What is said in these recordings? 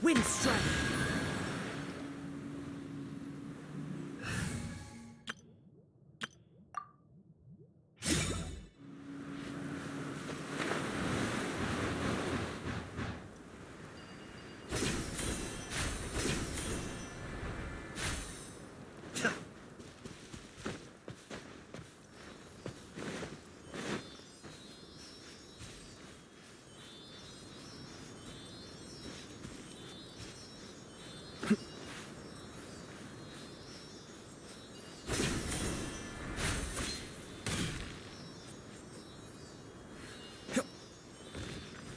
Wind strike!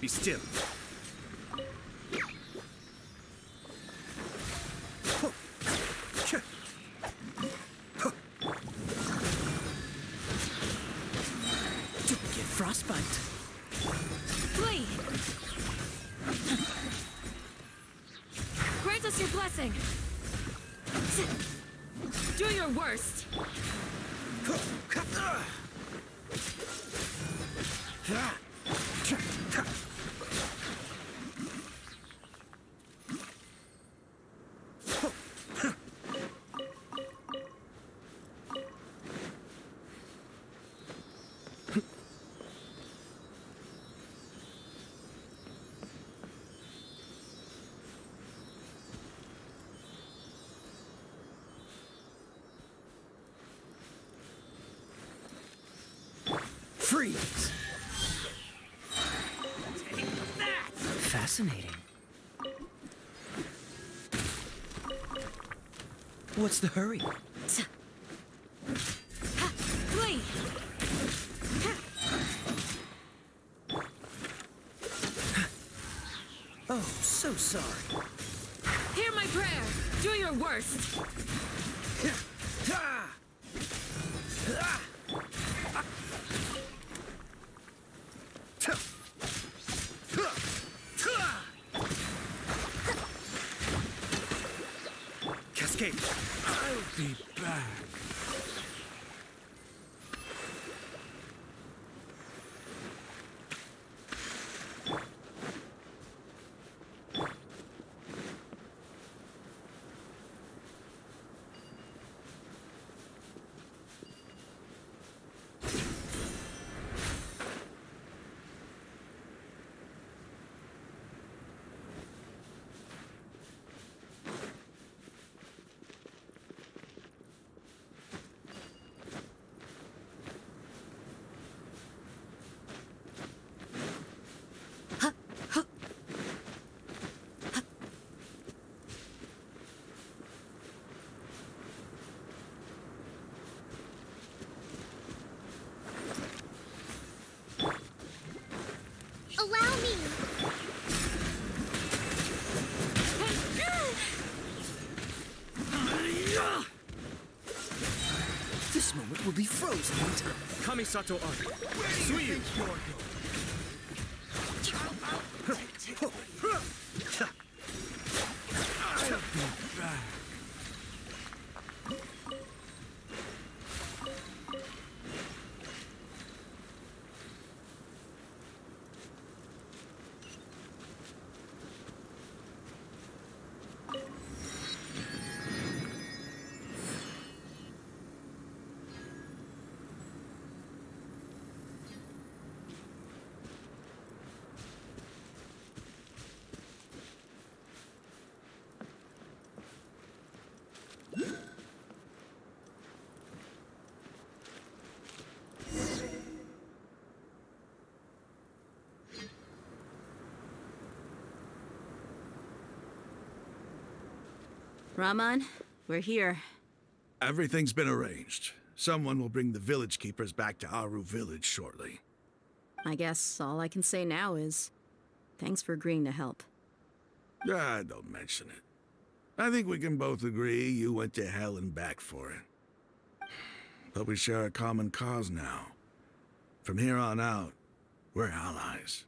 Be still. Don't get frostbite. Flee! Grant us your blessing! Do your worst! Freeze! Take that! Fascinating. What's the hurry? Flee! Oh, so sorry. Hear my prayer! Do your worst! Cascade! I'll be back. Allow me! This moment will be frozen in time. Kamisato Arc. Suiyu! I'll be back. Raman, we're here. Everything's been arranged. Someone will bring the village keepers back to Aru village shortly. I guess all I can say now is thanks for agreeing to help. Ah, don't mention it. I think we can both agree you went to hell and back for it. But we share a common cause now. From here on out, we're allies.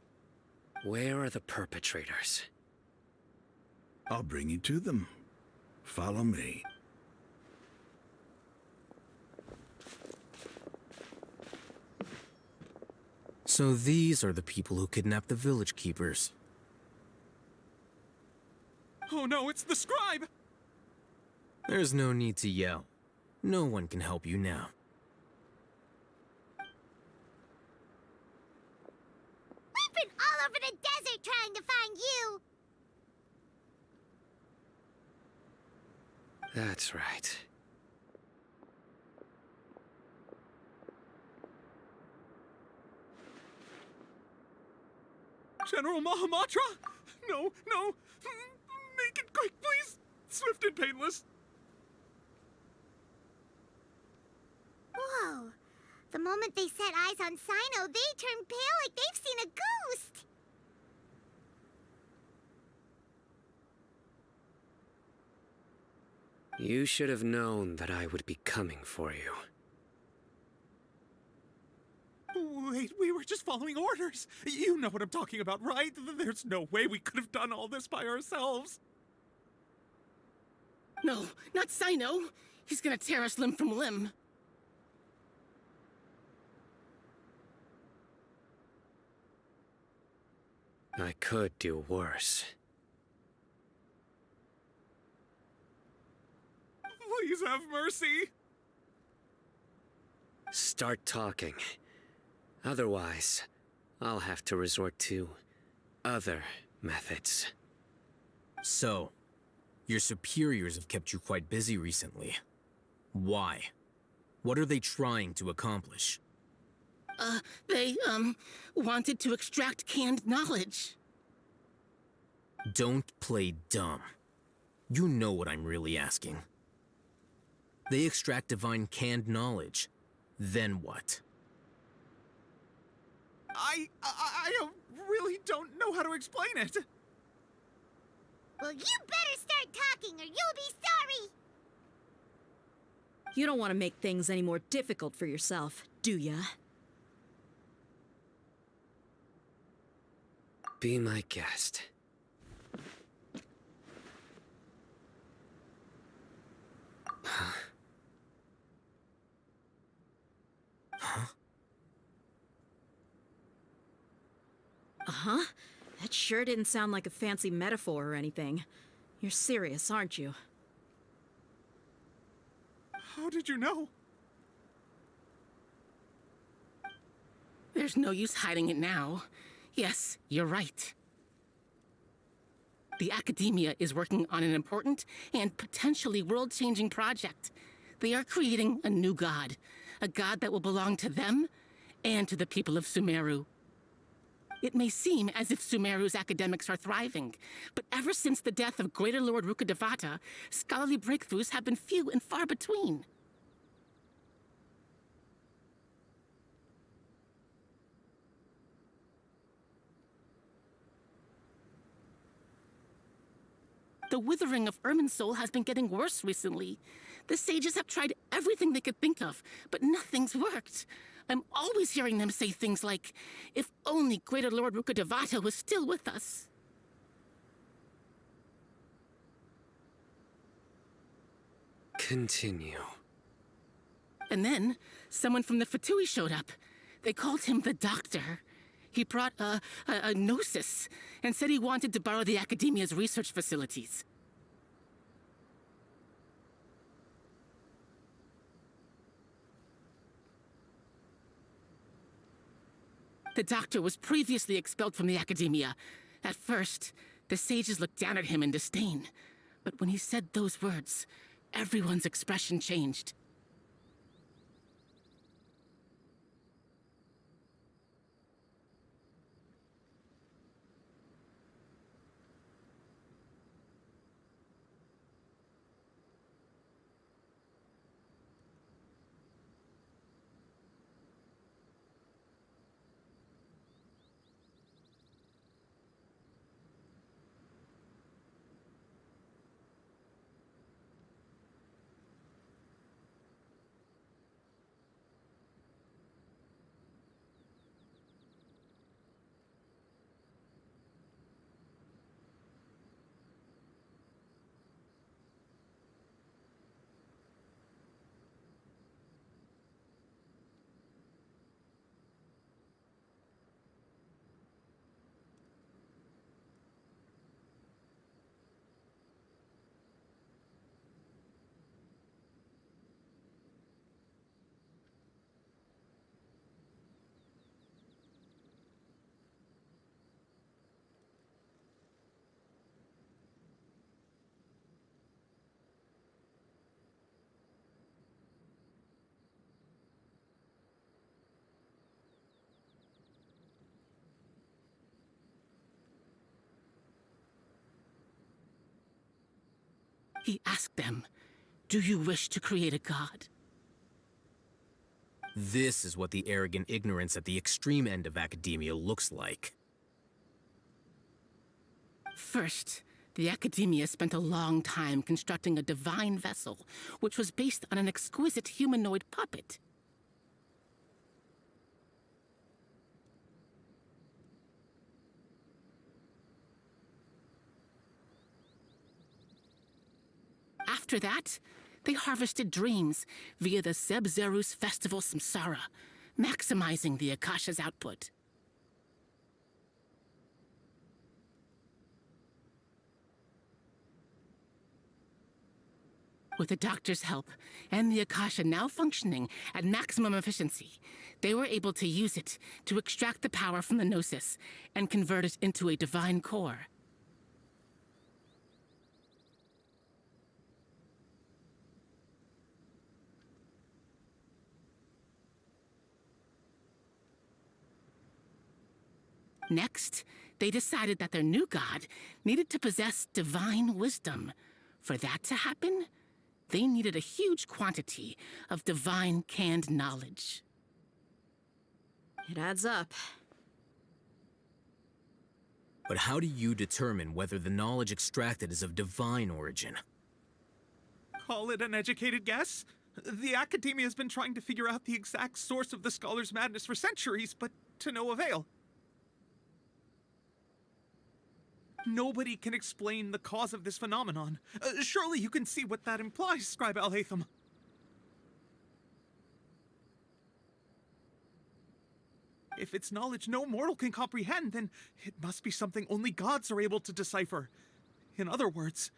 Where are the perpetrators? I'll bring you to them. Follow me. So these are the people who kidnapped the village keepers. Oh no, it's the scribe! There's no need to yell. No one can help you now. We've been all over the desert trying to find you! That's right. General Mahamatra? No, no! Make it quick, please! Swift and painless! Whoa. The moment they set eyes on Sino, they turn pale like they've seen a ghost! You should have known that I would be coming for you. Wait, we were just following orders. You know what I'm talking about, right? There's no way we could have done all this by ourselves. No, not Sino. He's gonna tear us limb from limb. I could do worse. Please have mercy. Start talking. Otherwise, I'll have to resort to other methods. So, your superiors have kept you quite busy recently. Why? What are they trying to accomplish? They, wanted to extract canned knowledge. Don't play dumb. You know what I'm really asking. They extract divine canned knowledge. Then what? I really don't know how to explain it. Well, you better start talking or you'll be sorry! You don't want to make things any more difficult for yourself, do ya? Be my guest. Uh-huh. That sure didn't sound like a fancy metaphor or anything. You're serious, aren't you? How did you know? There's no use hiding it now. Yes, you're right. The Academia is working on an important and potentially world-changing project. They are creating a new god. A god that will belong to them and to the people of Sumeru. It may seem as if Sumeru's academics are thriving, but ever since the death of Greater Lord Rukkhadevata, scholarly breakthroughs have been few and far between. The withering of Irminsul has been getting worse recently. The sages have tried everything they could think of, but nothing's worked. I'm always hearing them say things like, if only Greater Lord Rukkhadevata was still with us. Continue. And then, someone from the Fatui showed up. They called him the Doctor. He brought a gnosis and said he wanted to borrow the Academia's research facilities. The Doctor was previously expelled from the Academia. At first, the sages looked down at him in disdain. But when he said those words, everyone's expression changed. He asked them, "Do you wish to create a god?" This is what the arrogant ignorance at the extreme end of academia looks like. First, the Academia spent a long time constructing a divine vessel, which was based on an exquisite humanoid puppet. After that, they harvested dreams via the Zeb-Zerus Festival Samsara, maximizing the Akasha's output. With the doctor's help, and the Akasha now functioning at maximum efficiency, they were able to use it to extract the power from the Gnosis and convert it into a divine core. Next, they decided that their new god needed to possess divine wisdom. For that to happen, they needed a huge quantity of divine canned knowledge. It adds up. But how do you determine whether the knowledge extracted is of divine origin? Call it an educated guess? The Academia has been trying to figure out the exact source of the Scholar's madness for centuries, but to no avail. Nobody can explain the cause of this phenomenon. Surely you can see what that implies, Scribe Alhaitham. If it's knowledge no mortal can comprehend, then it must be something only gods are able to decipher. In other words,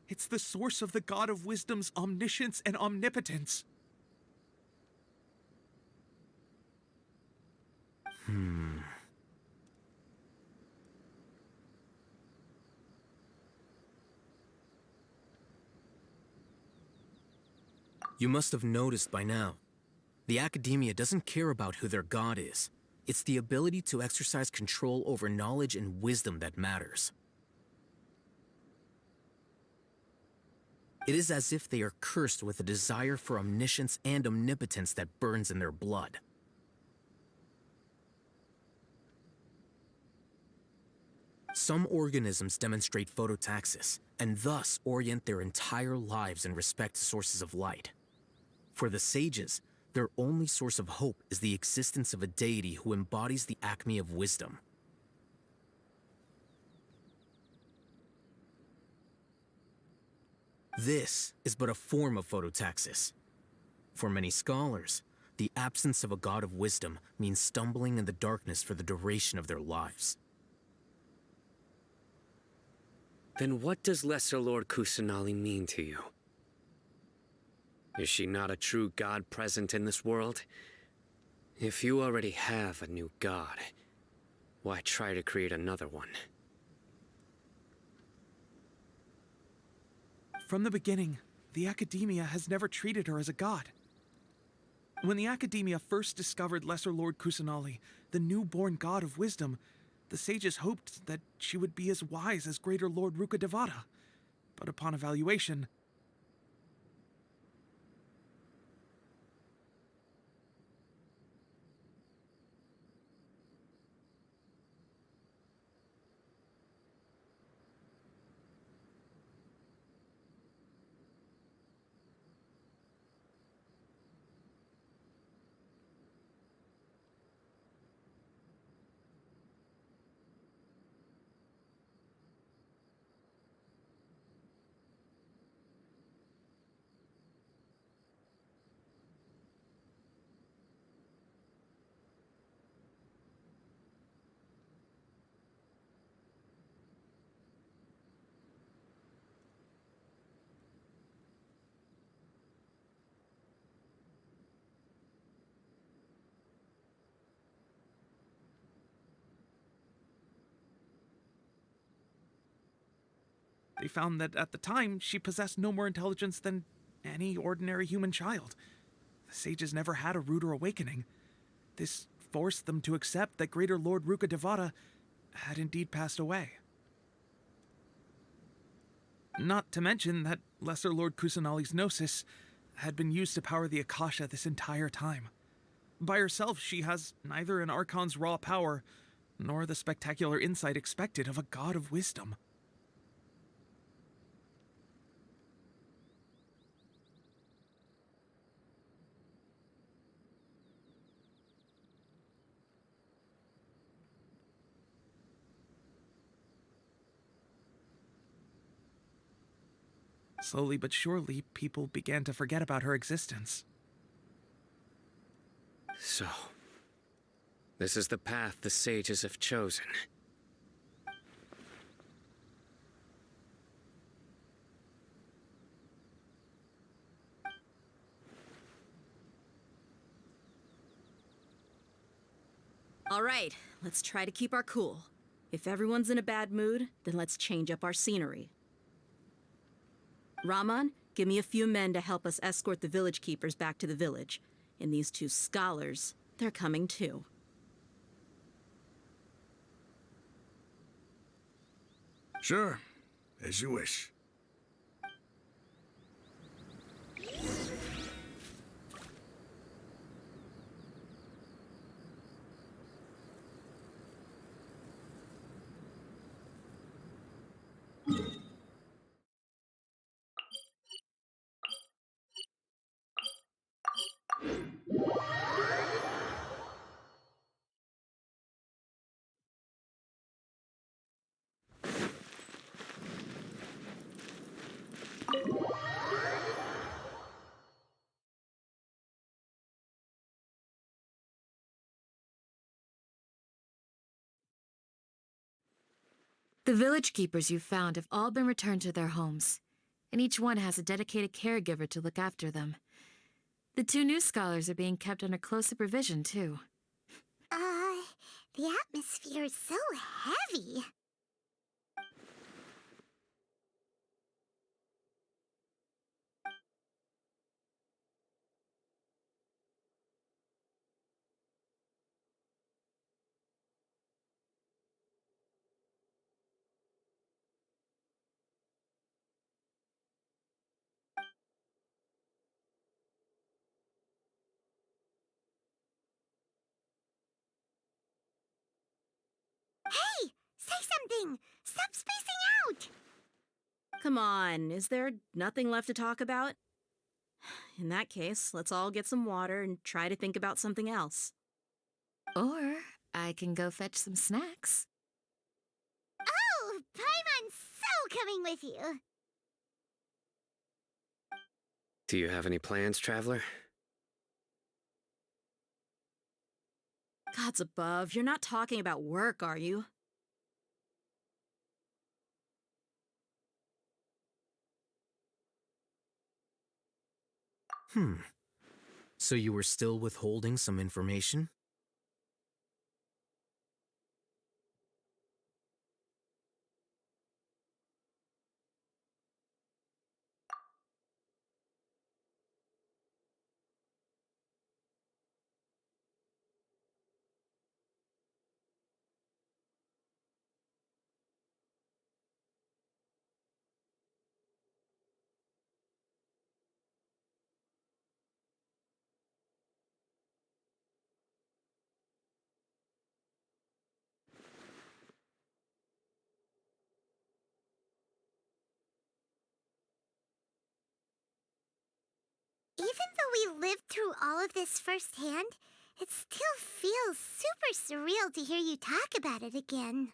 it's the source of the God of Wisdom's omniscience and omnipotence. You must have noticed by now. The Academia doesn't care about who their god is. It's the ability to exercise control over knowledge and wisdom that matters. It is as if they are cursed with a desire for omniscience and omnipotence that burns in their blood. Some organisms demonstrate phototaxis, and thus orient their entire lives in respect to sources of light. For the sages, their only source of hope is the existence of a deity who embodies the acme of wisdom. This is but a form of phototaxis. For many scholars, the absence of a god of wisdom means stumbling in the darkness for the duration of their lives. Then what does Lesser Lord Kusanali mean to you? Is she not a true god present in this world? If you already have a new god, why try to create another one? From the beginning, the Academia has never treated her as a god. When the Academia first discovered Lesser Lord Kusanali, the newborn god of wisdom, the sages hoped that she would be as wise as Greater Lord Rukkhadevata. But upon evaluation, they found that at the time, she possessed no more intelligence than any ordinary human child. The sages never had a ruder awakening. This forced them to accept that Greater Lord Rukkhadevata had indeed passed away. Not to mention that Lesser Lord Kusanali's Gnosis had been used to power the Akasha this entire time. By herself, she has neither an Archon's raw power, nor the spectacular insight expected of a god of wisdom. Slowly but surely, people began to forget about her existence. So, this is the path the sages have chosen. All right, let's try to keep our cool. If everyone's in a bad mood, then let's change up our scenery. Raman, give me a few men to help us escort the village keepers back to the village. And these two scholars, they're coming too. Sure, as you wish. The village keepers you found have all been returned to their homes, and each one has a dedicated caregiver to look after them. The two new scholars are being kept under close supervision, too. The atmosphere is so heavy. Hey! Say something! Stop spacing out! Come on, is there nothing left to talk about? In that case, let's all get some water and try to think about something else. Or I can go fetch some snacks. Oh, Paimon's so coming with you! Do you have any plans, traveler? Gods above, you're not talking about work, are you? So you were still withholding some information? Even though we lived through all of this firsthand, it still feels super surreal to hear you talk about it again.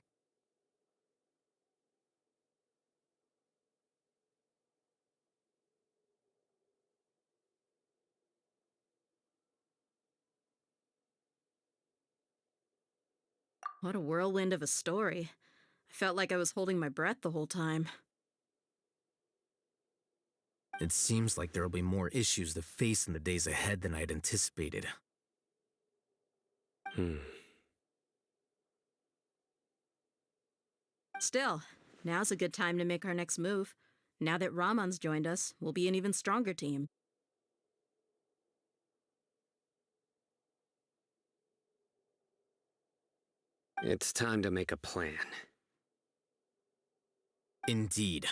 What a whirlwind of a story. I felt like I was holding my breath the whole time. It seems like there will be more issues to face in the days ahead than I had anticipated. Still, now's a good time to make our next move. Now that Raman's joined us, we'll be an even stronger team. It's time to make a plan. Indeed.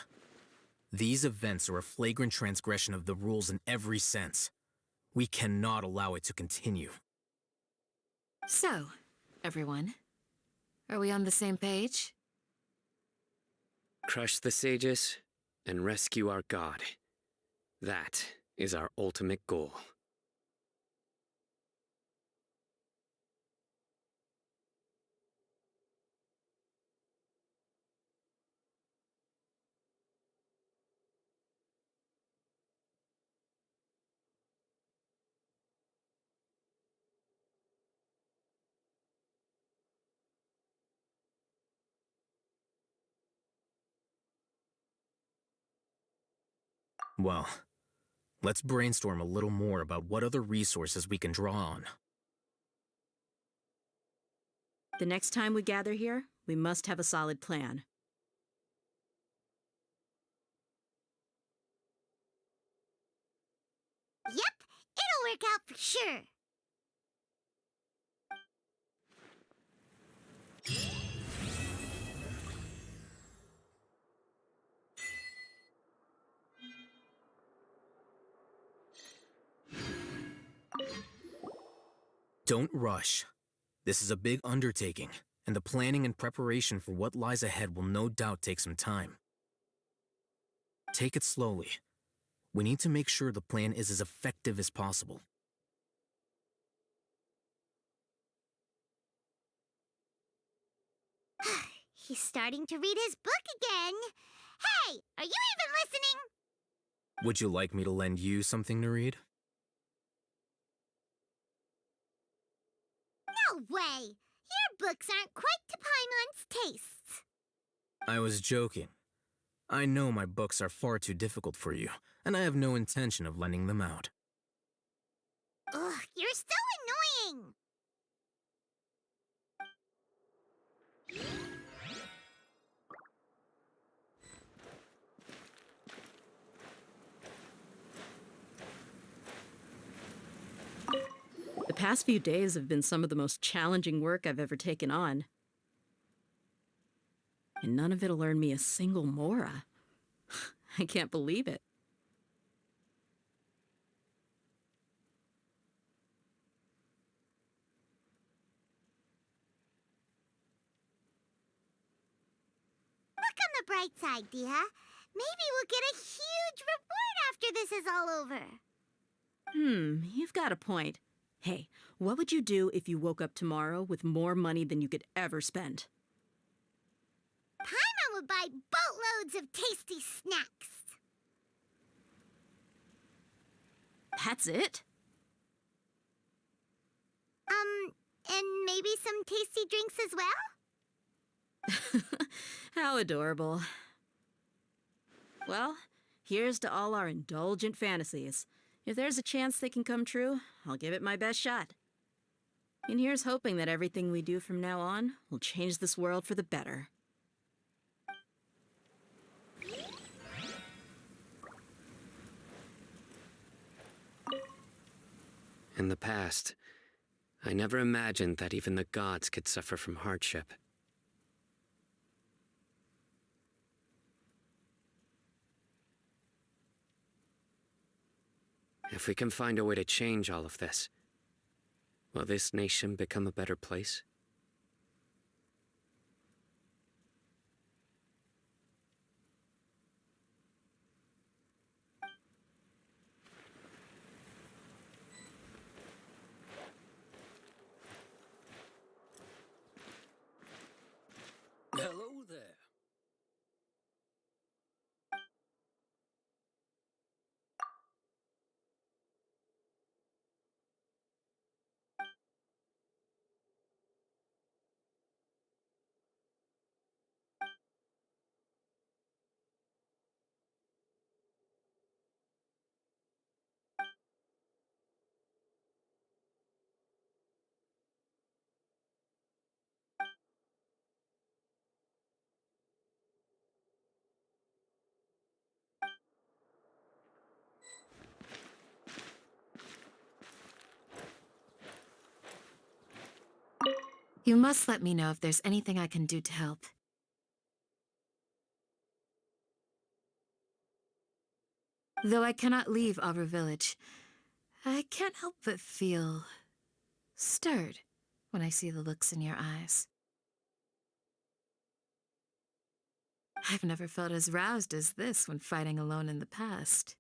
These events are a flagrant transgression of the rules in every sense. We cannot allow it to continue. So, everyone, are we on the same page? Crush the sages and rescue our god. That is our ultimate goal. Well, let's brainstorm a little more about what other resources we can draw on. The next time we gather here, we must have a solid plan. Yep, it'll work out for sure. Don't rush. This is a big undertaking, and the planning and preparation for what lies ahead will no doubt take some time. Take it slowly. We need to make sure the plan is as effective as possible. He's starting to read his book again. Hey, are you even listening? Would you like me to lend you something to read? No way! Your books aren't quite to Paimon's tastes. I was joking. I know my books are far too difficult for you, and I have no intention of lending them out. Ugh, you're so annoying! The past few days have been some of the most challenging work I've ever taken on. And none of it'll earn me a single mora. I can't believe it. Look on the bright side, Dia. Maybe we'll get a huge reward after this is all over. You've got a point. Hey, what would you do if you woke up tomorrow with more money than you could ever spend? Paimon would buy boatloads of tasty snacks. That's it? And maybe some tasty drinks as well? How adorable. Well, here's to all our indulgent fantasies. If there's a chance they can come true, I'll give it my best shot. And here's hoping that everything we do from now on will change this world for the better. In the past, I never imagined that even the gods could suffer from hardship. If we can find a way to change all of this, will this nation become a better place? Hello there. You must let me know if there's anything I can do to help. Though I cannot leave Aura Village, I can't help but feel stirred when I see the looks in your eyes. I've never felt as roused as this when fighting alone in the past.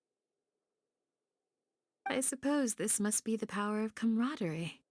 I suppose this must be the power of camaraderie.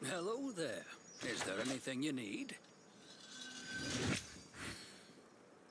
Hello there. Is there anything you need?